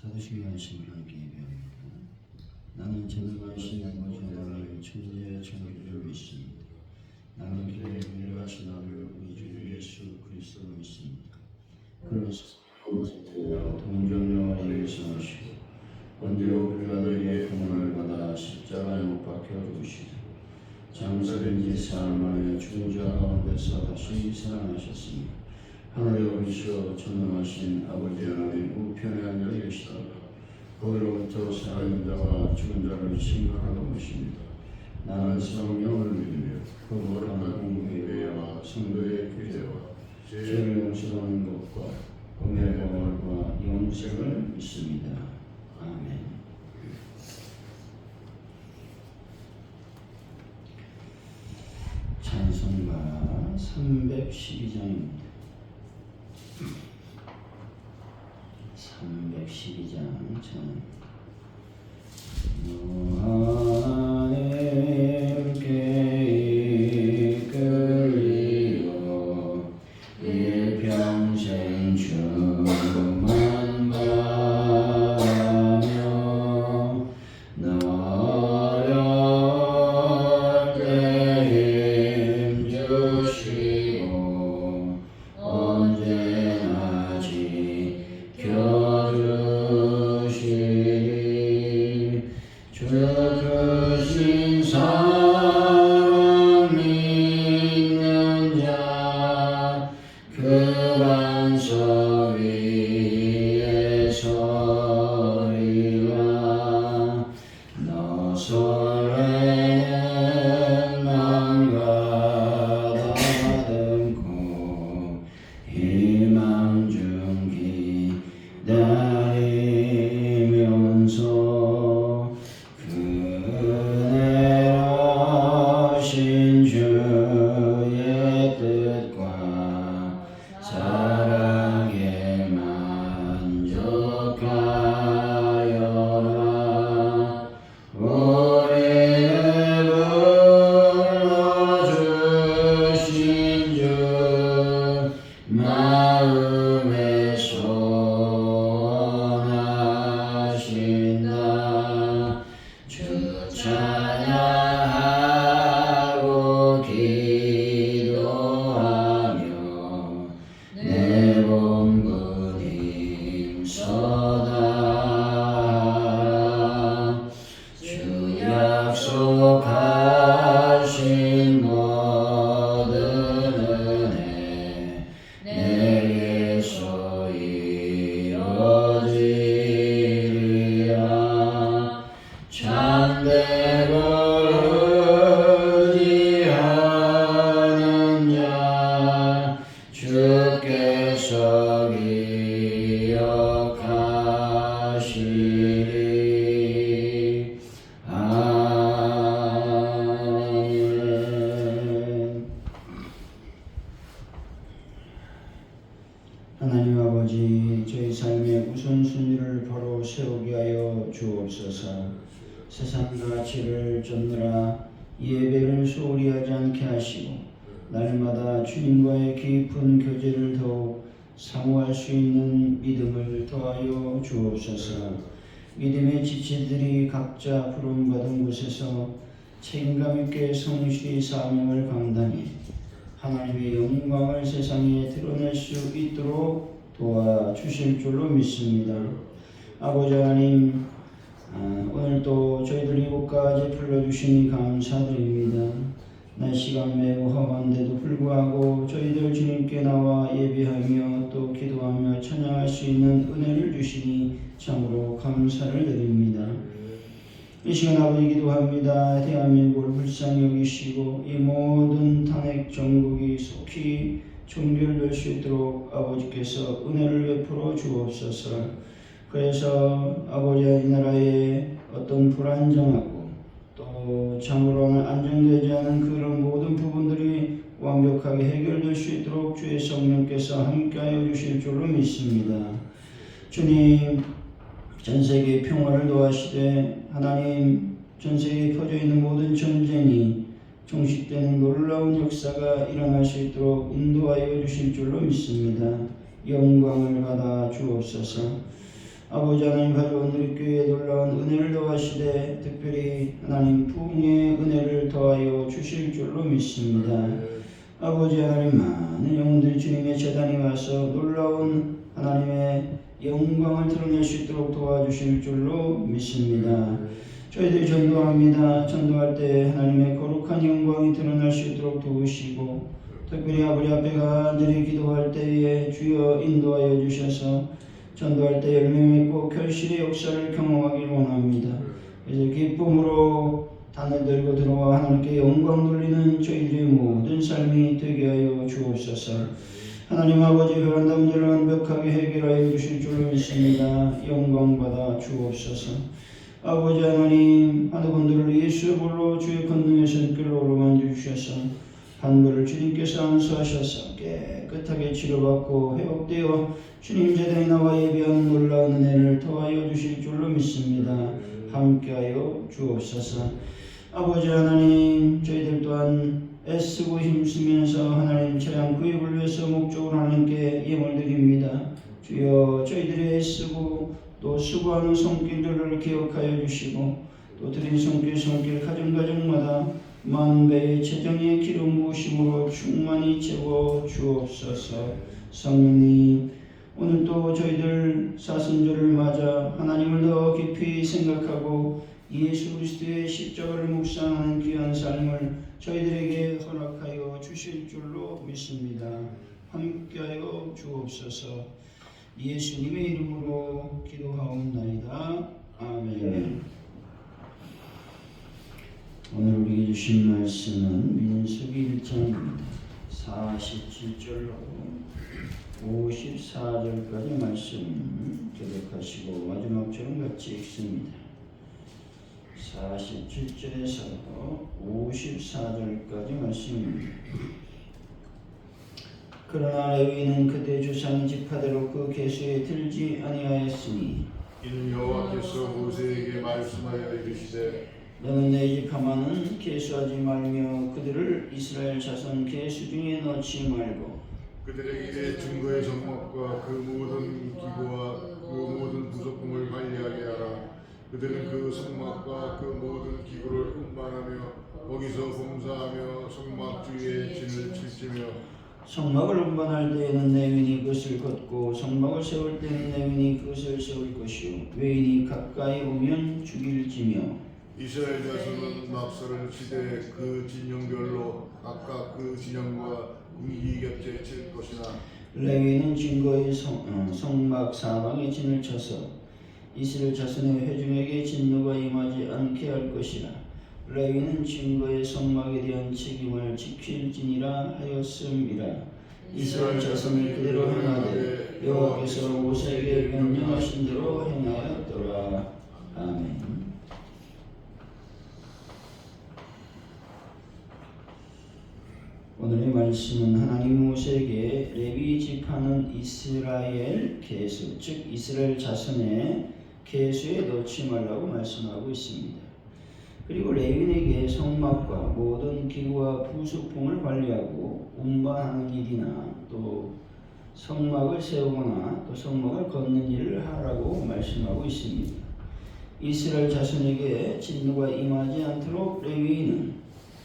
사도시기 하신 하나님께 예배합니다. 나는 전능하신 아버지 하나님을 천지의 창조주를 믿습니다. 나는 그의 인류하신 아들 우리 주 예수 그리스도를 믿습니다. 그는 동정녀와 일성하시고 본디오 빌라도의 고난을 받아 십자가에 못 박혀 죽으시다. 장사된 지 사흘 만에 죽은 자 가운데서 다시 살아나셨습니다. 하늘에 오르시어 전능하신 아버지 하나님 우편에 앉아 계시다. 거기로부터 살아있는 자와 죽은 자를 칭찬하러 오십니다. 나는 성령을 믿으며 거룩한 공회와 성도의 교제와 죄를 용서하는 것과 범의 보혈과 영생을 믿습니다. 아멘. 찬송가 312장입니다. 312장 전 하나님께 이끌리어 일평생 주만 바라며 너를 때 힘주시고 언제나 지켜주시리. 주 크신 사랑 믿는 자 그 반석 위에 서리라. 너 설레는 마음과 다듬고 희망 중 기다리면서 그네로신 주의 뜻과 사랑에 만족하여라. 우리를 불러주신 주 마음에 소원하신다. 주 찬양하고 기도하며 내 본분 힘써다. 주 약속하신 모든 은혜 내게서 이루어지리라. 참되고 의지하는 자 주께서 기억하시리. 아멘. 하나님 아버지, 저희 삶의 우선순위를 바로 세우게 하여 주옵소서. 세상 가치를 쫓느라 예배를 소홀히 하지 않게 하시고 날마다 주님과의 깊은 교제를 더욱 사모할 수 있는 믿음을 더하여 주옵소서. 믿음의 지체들이 각자 부름받은 곳에서 책임감 있게 성실히 사명을 감당해 하나님의 영광을 세상에 드러낼 수 있도록 도와주실 줄로 믿습니다. 아버지 하나님, 오늘도 저희들 이곳까지 불러주시니 감사드립니다. 날씨가 매우 험한데도 불구하고 저희들 주님께 나와 예배하며 또 기도하며 찬양할 수 있는 은혜를 주시니 참으로 감사를 드립니다. 이 시간 아버지 기도합니다. 대한민국을 불쌍히 여기시고 이 모든 탄핵 정국이 속히 종결될 수 있도록 아버지께서 은혜를 베풀어 주옵소서. 그래서 아버지 이 나라의 어떤 불안정하고 또 참으로는 안정되지 않은 그런 모든 부분들이 완벽하게 해결될 수 있도록 주의 성령께서 함께하여 주실 줄로 믿습니다. 주님, 전세계 평화를 도와시되 하나님, 전세계에 퍼져 있는 모든 전쟁이 종식되는 놀라운 역사가 일어날 수 있도록 인도하여 주실 줄로 믿습니다. 영광을 받아 주옵소서. 아버지 하나님 가져온 우리 교회에 놀라운 은혜를 더하시되 특별히 하나님 부흥의 은혜를 더하여 주실 줄로 믿습니다. 아버지 하나님 많은 영혼들이 주님의 제단에 와서 놀라운 하나님의 영광을 드러낼 수 있도록 도와주실 줄로 믿습니다. 저희들이 전도합니다. 전도할 때 하나님의 거룩한 영광이 드러날 수 있도록 도우시고 특별히 아버지 앞에 간절히 기도할 때에 주여 인도하여 주셔서 전도할 때 열매 맺고 결실의 역사를 경험하길 원합니다. 그래서 기쁨으로 단을 들고 들어와 하나님께 영광 돌리는 저희들의 모든 삶이 되게 하여 주옵소서. 하나님 아버지 베란다 문제를 완벽하게 해결하여 주실 줄로 믿습니다. 영광 받아 주옵소서. 아버지 하나님 어느 분들을 예수의 볼로 주의 권능의 손길로 어루만져 주셔서 한 분을 주님께서 안수하셔서 깨끗하게 치료받고 회복되어 주님 제단에 나와 예배하는 놀라운 은혜를 더하여 주실 줄로 믿습니다. 함께하여 주옵소서. 아버지 하나님 저희들 또한 애쓰고 힘쓰면서 하나님 차량 구입을 위해서 목적으로 하나님께 예물 드립니다. 주여 저희들이 애쓰고 또 수고하는 손길들을 기억하여 주시고 또 드린 손길 가정마다 만배의 재정의 기름 부으심으로 충만히 채워 주옵소서. 성령님 오늘 또 저희들 사순절을 맞아 하나님을 더 깊이 생각하고 예수 그리스도의 십자가를 묵상하는 귀한 삶을 저희들에게 허락하여 주실 줄로 믿습니다. 함께하여 주옵소서. 예수님의 이름으로 기도하옵나이다. 아멘. 오늘 우리에게 주신 말씀은 민수기 1장입니다. 47절로 54절까지 말씀 기록하시고 마지막 절은 같이 읽습니다. 47절에서 54절까지 말씀입니다. 그러나 레위는 그대 조상 지파대로 그 계수에 들지 아니하였으니 이는 여호와께서 모세에게 말씀하여 이르시되 너는 내 지파만은 계수하지 말며 그들을 이스라엘 자손 계수 중에 넣지 말고 그들의 일에 증거의 정목과 그 모든 기구와 그 모든 부속품을 관리하게 하라. 그들은 그 성막과 그 모든 기구를 운반하며 거기서 봉사하며 성막 주위에 진을 칠지며 성막을 운반할 때에는 레위인이 그것을 걷고 성막을 세울 때는 레위인이 그것을 세울 것이요 외인이 가까이 오면 죽일지며 이스라엘 자손은 낙서를 치되 그 진영별로 각각 그 진영과 군기 곁에 칠 것이나 레위인은 증거의 성막 사방에 진을 쳐서 이스라엘 자손의 회중에게 진노가 임하지 않게 할 것이라. 레위는 증거의 성막에 대한 책임을 지킬지니라 하였음이라. 이스라엘 자손이 그대로 행하되 여호와께서 모세에게 명령하신 대로 행하였더라. 아멘. 오늘의 말씀은 하나님 모세에게 레위 지파는 이스라엘 계수, 즉 이스라엘 자손의 계수에 넣지 말라고 말씀하고 있습니다. 그리고 레위인에게 성막과 모든 기구와 부속품을 관리하고 운반하는 일이나 또 성막을 세우거나 또 성막을 걷는 일을 하라고 말씀하고 있습니다. 이스라엘 자손에게 진노가 임하지 않도록 레위인은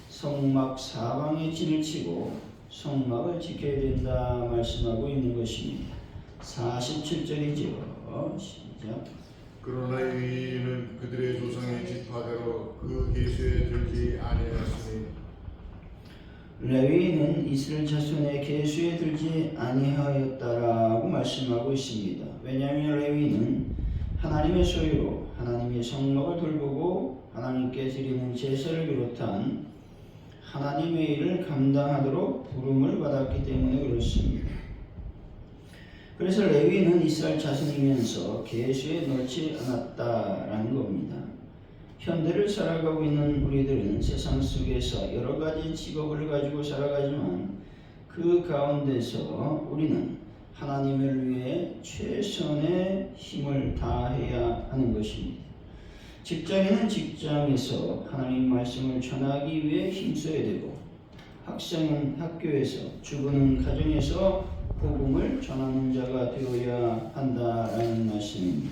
성막 사방에 진을 치고 성막을 지켜야 된다 말씀하고 있는 것입니다. 47절이죠. 시작. 그러나 레위인은 그들의 조상의 지파대로 그 계수에 들지 아니하였으니 레위인은 이스라엘 자손의 계수에 들지 아니하였다라고 말씀하고 있습니다. 왜냐하면 레위인은 하나님의 소유로 하나님의 성막을 돌보고 하나님께 드리는 제사를 비롯한 하나님의 일을 감당하도록 부름을 받았기 때문에 그렇습니다. 그래서 레위는 이스라엘 자손이면서 계수에 넣지 않았다라는 겁니다. 현대를 살아가고 있는 우리들은 세상 속에서 여러 가지 직업을 가지고 살아가지만 그 가운데서 우리는 하나님을 위해 최선의 힘을 다해야 하는 것입니다. 직장인은 직장에서 하나님 말씀을 전하기 위해 힘써야 되고 학생은 학교에서, 주부는 가정에서 복음을 전하는 자가 되어야 한다라는 말씀입니다.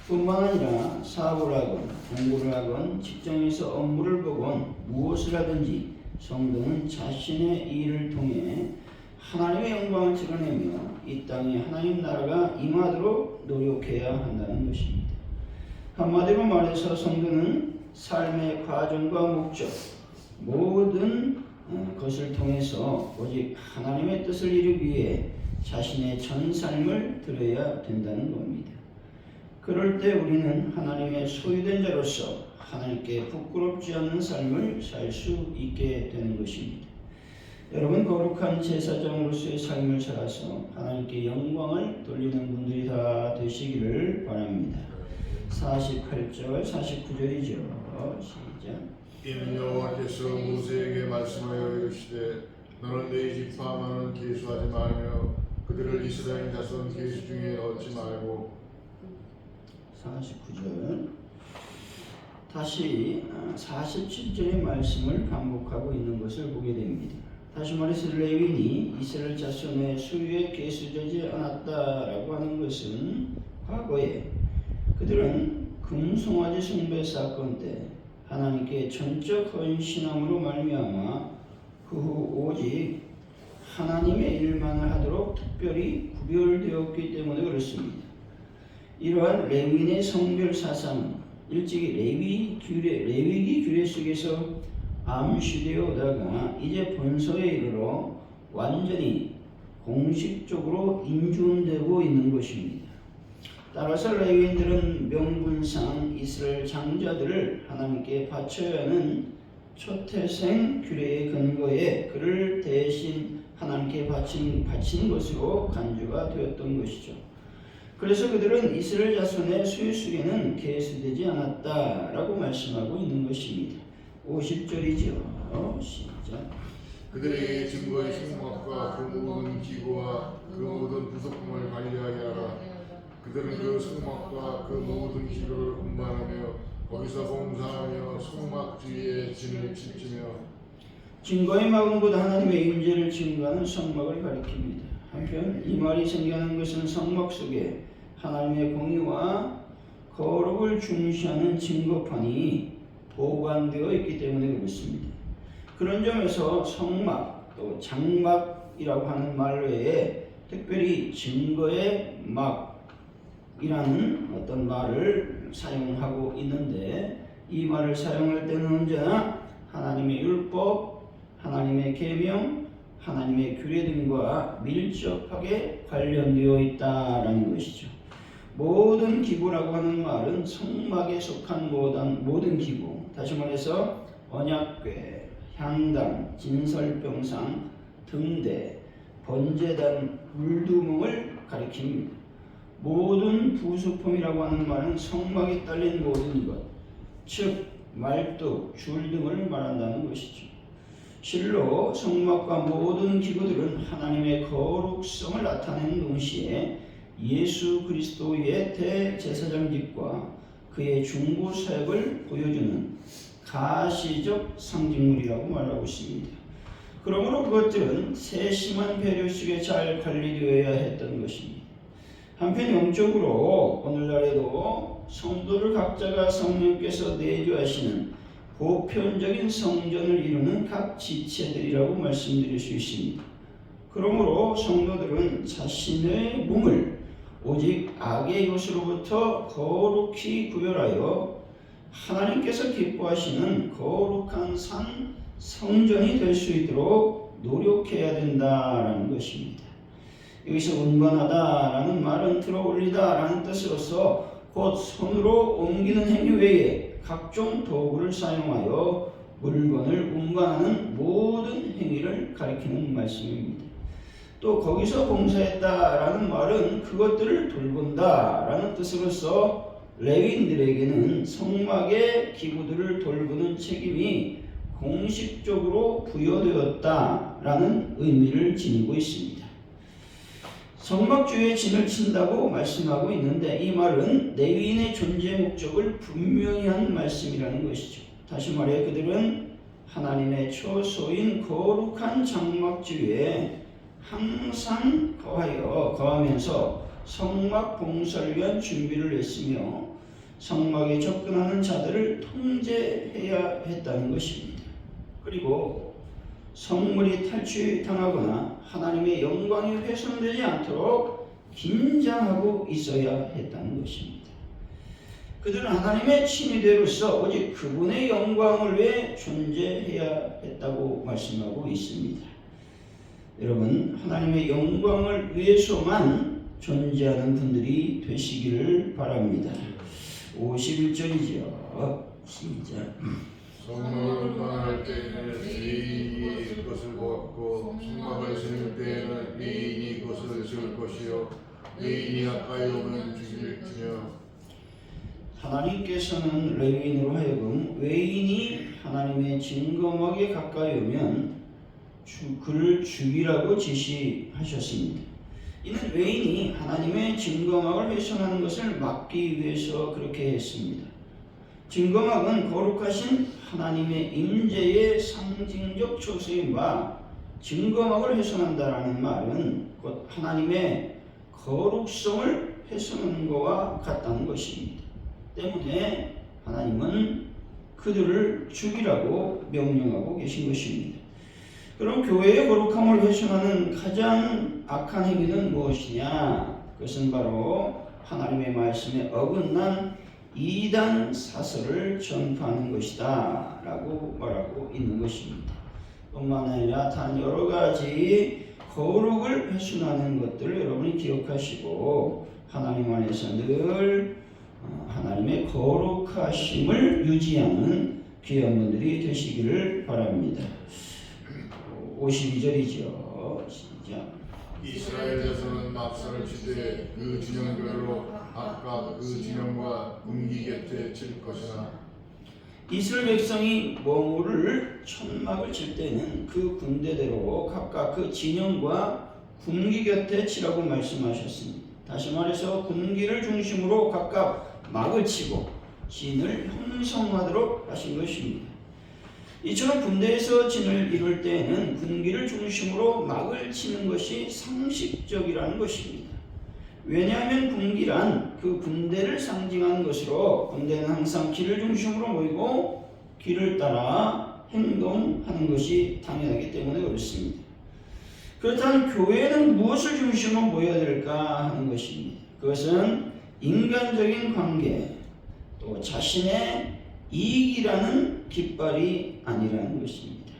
뿐만 아니라 사업을 하건 공부를 하건 직장에서 업무를 보건 무엇을 하든지 성도는 자신의 일을 통해 하나님의 영광을 드러내며 이 땅에 하나님 나라가 임하도록 노력해야 한다는 것입니다. 한마디로 말해서 성도는 삶의 과정과 목적 모든 것을 통해서 오직 하나님의 뜻을 이루기 위해 자신의 전 삶을 드려야 된다는 겁니다. 그럴 때 우리는 하나님의 소유된 자로서 하나님께 부끄럽지 않는 삶을 살 수 있게 되는 것입니다. 여러분, 거룩한 제사장으로서의 삶을 살아서 하나님께 영광을 돌리는 분들이 다 되시기를 바랍니다. 48절 49절이죠. 시작. 이는 여호와께서 모세에게 말씀하여 이르시되 너는 네 지파만은 계수하지 말며 그들을 이스라엘 자손 계수 중에 얻지 말고. 49절 다시 47절의 말씀을 반복하고 있는 것을 보게 됩니다. 다시 말해서 레위인이 이스라엘 자손의 소유에 계수되지 않았다라고 하는 것은 과거에 그들은 금송아지 숭배 사건 때 하나님께 전적 헌신함으로 말미암아 그 후 오직 하나님의 일만을 하도록 특별히 구별되었기 때문에 그렇습니다. 이러한 레위인의 성별 사상은 일찍이 레위기 규례 속에서 암시되어 오다가 이제 본서에 이르러 완전히 공식적으로 인준되고 있는 것입니다. 따라서 레위인들은 명분상 이스라엘 장자들을 하나님께 바쳐야 하는 초태생 규례의 근거에 그를 대신 하나님께 바친 것으로 간주가 되었던 것이죠. 그래서 그들은 이스라엘 자손의 소유 속에는 계수되지 않았다라고 말씀하고 있는 것입니다. 50절이죠. 시작. 그들에게 증거의 성막과 그 모든 기구와 그 모든 부속품을 관리하게 하라. 그들은 그 성막과 그 모든 기구를 운반하며 거기서 봉사하며 성막 주위에 진을 찢으며. 증거의 막음보다 하나님의 임재를 증거하는 성막을 가리킵니다. 한편 이 말이 생겨난 것은 성막 속에 하나님의 공의와 거룩을 중시하는 증거판이 보관되어 있기 때문에 그렇습니다. 그런 점에서 성막 또 장막이라고 하는 말 외에 특별히 증거의 막이라는 어떤 말을 사용하고 있는데 이 말을 사용할 때는 언제나 하나님의 율법, 하나님의 계명, 하나님의 규례 등과 밀접하게 관련되어 있다라는 것이죠. 모든 기구라고 하는 말은 성막에 속한 모든 기구, 다시 말해서 언약궤, 향당, 진설병상, 등대, 번제단, 물두멍을 가리킵니다. 모든 부수품이라고 하는 말은 성막에 딸린 모든 것, 즉 말뚝, 줄 등을 말한다는 것이죠. 실로 성막과 모든 기구들은 하나님의 거룩성을 나타내는 동시에 예수 그리스도의 대제사장직과 그의 중보 사역을 보여주는 가시적 상징물이라고 말하고 있습니다. 그러므로 그것들은 세심한 배려 속에 잘 관리되어야 했던 것입니다. 한편 영적으로 오늘날에도 성도를 각자가 성령께서 내주하시는 보편적인 성전을 이루는 각 지체들이라고 말씀드릴 수 있습니다. 그러므로 성도들은 자신의 몸을 오직 악의 요소로부터 거룩히 구별하여 하나님께서 기뻐하시는 거룩한 산 성전이 될 수 있도록 노력해야 된다라는 것입니다. 여기서 운반하다라는 말은 들어올리다라는 뜻으로서 곧 손으로 옮기는 행위 외에 각종 도구를 사용하여 물건을 운반하는 모든 행위를 가리키는 말씀입니다. 또 거기서 봉사했다라는 말은 그것들을 돌본다라는 뜻으로서 레위인들에게는 성막의 기구들을 돌보는 책임이 공식적으로 부여되었다라는 의미를 지니고 있습니다. 성막 주위에 진을 친다고 말씀하고 있는데 이 말은 레위인의 존재 목적을 분명히 한 말씀이라는 것이죠. 다시 말해 그들은 하나님의 처소인 거룩한 장막 주위에 항상 거하면서 성막 봉사를 위한 준비를 했으며 성막에 접근하는 자들을 통제해야 했다는 것입니다. 그리고 성물이 탈취당하거나 하나님의 영광이 훼손되지 않도록 긴장하고 있어야 했다는 것입니다. 그들은 하나님의 친위대로서 오직 그분의 영광을 위해 존재해야 했다고 말씀하고 있습니다. 여러분, 하나님의 영광을 위해서만 존재하는 분들이 되시기를 바랍니다. 51절이죠. 시작. 성막을 운반할 때에는 레인이 그것을 보았고 성막을 세울 때에는 레인이 그것을 세울 것이요 레인이 가까이 오면 죽일지며. 하나님께서는 레위인으로 하여금 외인이 하나님의 증거막에 가까이 오면 그를 죽이라고 지시하셨습니다. 이는 외인이 하나님의 증거막을 훼손하는 것을 막기 위해서 그렇게 했습니다. 증거막은 거룩하신 하나님의 임재의 상징적 초소인 바 증거막을 훼손한다라는 말은 곧 하나님의 거룩성을 훼손하는 것과 같다는 것입니다. 때문에 하나님은 그들을 죽이라고 명령하고 계신 것입니다. 그럼 교회의 거룩함을 훼손하는 가장 악한 행위는 무엇이냐? 그것은 바로 하나님의 말씀에 어긋난 이단 사설을 전파하는 것이다 라고 말하고 있는 것입니다. 뿐만 아니라 단 여러 가지 거룩을 훼손하는 것들을 여러분이 기억하시고 하나님 안에서 늘 하나님의 거룩하심을 유지하는 귀한 분들이 되시기를 바랍니다. 52절이죠. 시작. 이스라엘 자손은 막사를 치되 그 진영별로 각각 그 진영과 군기 곁에 칠 것이나. 이스라엘 백성이 머무를 천막을 칠 때는 그 군대대로 각각 그 진영과 군기 곁에 치라고 말씀하셨습니다. 다시 말해서 군기를 중심으로 각각 막을 치고 진을 형성하도록 하신 것입니다. 이처럼 군대에서 진을 이룰 때에는 군기를 중심으로 막을 치는 것이 상식적이라는 것입니다. 왜냐하면 군기란 그 군대를 상징하는 것으로 군대는 항상 길을 중심으로 모이고 길을 따라 행동하는 것이 당연하기 때문에 그렇습니다. 그렇다면 교회는 무엇을 중심으로 모여야 될까 하는 것입니다. 그것은 인간적인 관계, 또 자신의 이익이라는 깃발이 아니라는 것입니다.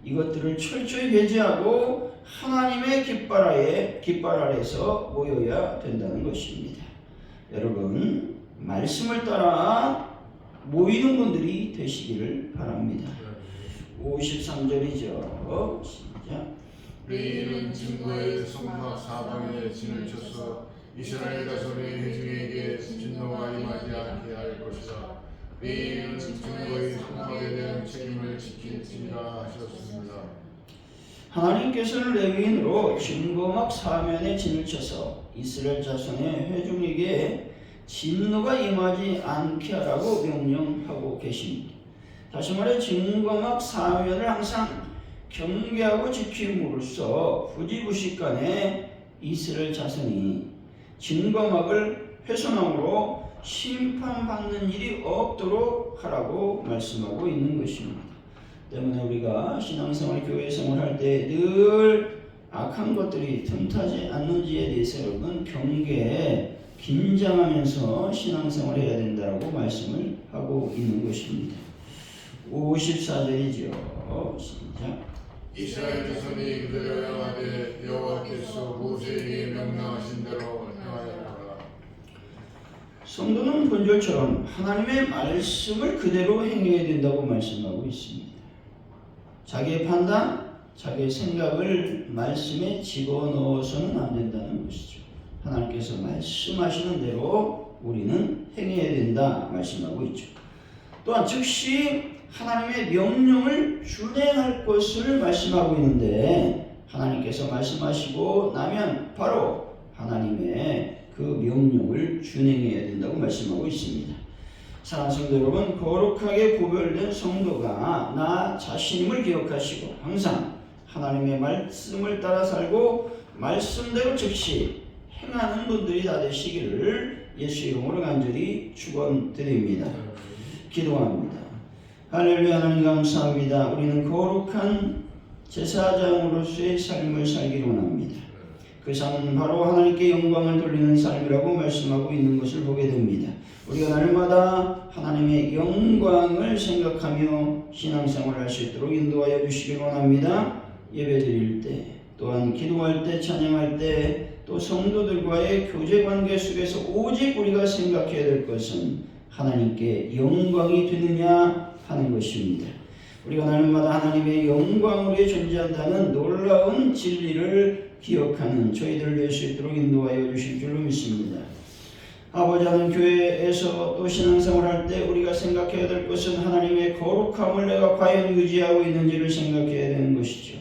이것들을 철저히 배제하고 하나님의 깃발 아래서 모여야 된다는 것입니다. 여러분, 말씀을 따라 모이는 분들이 되시기를 바랍니다. 53절이죠. 시작. 레위인은 증거의 성막 사방에 진을 쳐서 이스라엘 자손의 회중에게 진노가 임하지 않게 할 것이다. 레위인은 증거의 성막에 대한 책임을 지킬지니라 하셨습니다. 하나님께서는 레위인으로 증거막 사면에 진을 쳐서 이스라엘 자손의 회중에게 진노가 임하지 않게 하라고 명령하고 계십니다. 다시 말해 증거막 사면을 항상 경계하고 지킴으로써 부지부식간에 이스라엘 자손이 증거막을 훼손함으로 심판받는 일이 없도록 하라고 말씀하고 있는 것입니다. 때문에 우리가 신앙생활, 교회생활 할 때 늘 악한 것들이 틈타지 않는지에 대해서 여러분 경계에 긴장하면서 신앙생활 해야 된다고 말씀을 하고 있는 것입니다. 54절이죠. 시작. 이스라엘 자손이 그들을 향하되 여호와께서 모세에게 명령하신 대로 행하여라. 성도는 본절처럼 하나님의 말씀을 그대로 행해야 된다고 말씀하고 있습니다. 자기의 판단, 자기의 생각을 말씀에 집어넣어서는 안 된다는 것이죠. 하나님께서 말씀하시는 대로 우리는 행해야 된다 말씀하고 있죠. 또한 즉시 하나님의 명령을 준행할 것을 말씀하고 있는데 하나님께서 말씀하시고 나면 바로 하나님의 그 명령을 준행해야 된다고 말씀하고 있습니다. 사랑하는 성도 여러분, 거룩하게 구별된 성도가 나 자신임을 기억하시고 항상 하나님의 말씀을 따라 살고 말씀대로 즉시 행하는 분들이 다 되시기를 예수 이름으로 간절히 축원드립니다. 기도합니다. 할렐루야. 하나님 감사합니다. 우리는 거룩한 제사장으로서의 삶을 살기를 원합니다. 그 삶은 바로 하나님께 영광을 돌리는 삶이라고 말씀하고 있는 것을 보게 됩니다. 우리가 날마다 하나님의 영광을 생각하며 신앙생활을 할 수 있도록 인도하여 주시길 원합니다. 예배드릴 때, 또한 기도할 때, 찬양할 때, 또 성도들과의 교제관계 속에서 오직 우리가 생각해야 될 것은 하나님께 영광이 되느냐 하는 것입니다. 우리가 날마다 하나님의 영광으로 존재한다는 놀라운 진리를 기억하는 저희들 될 수 있도록 인도하여 주실 줄로 믿습니다. 아버지 하나님, 교회에서 또 신앙생활할 때 우리가 생각해야 될 것은 하나님의 거룩함을 내가 과연 유지하고 있는지를 생각해야 되는 것이죠.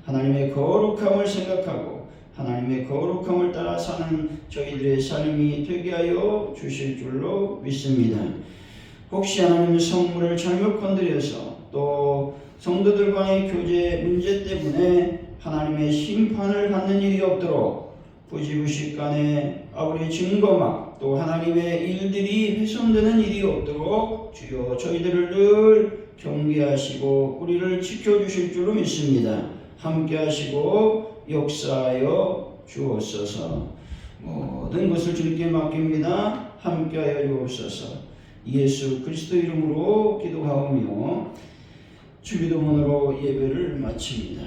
하나님의 거룩함을 생각하고 하나님의 거룩함을 따라 사는 저희들의 삶이 되게 하여 주실 줄로 믿습니다. 혹시 하나님의 성물을 잘못 건드려서 또 성도들과의 교제 문제 때문에 하나님의 심판을 받는 일이 없도록 부지부식간에 아버지 증거막 또 하나님의 일들이 훼손되는 일이 없도록 주여 저희들을 늘 경계하시고 우리를 지켜주실 줄로 믿습니다. 함께 하시고 역사하여 주옵소서. 모든 것을 주님께 맡깁니다. 함께 하여 주옵소서. 예수 그리스도 이름으로 기도하오며 주기도문으로 예배를 마칩니다.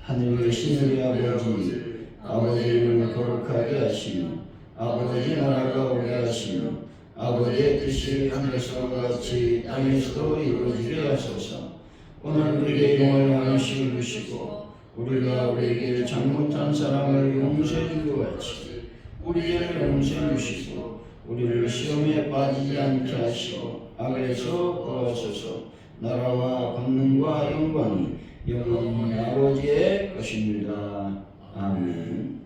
하늘에 계신 우리 아버지, 아버지 이름을 거룩하게 하시며 아버지 나라가 오게 하시며 아버지의 뜻이 하늘에서 같이 땅에서도 이루어지게 하소서. 오늘 우리에게 용을 양식을 주시고 우리가 우리에게 잘못한 사람을 용서해 준 것 같이 우리 죄를 용서해 주시고 우리를 시험에 빠지지 않게 하시고 악에서 구하소서. 나라와 권능과 영광이 영원히 아버지의 것입니다. 아멘.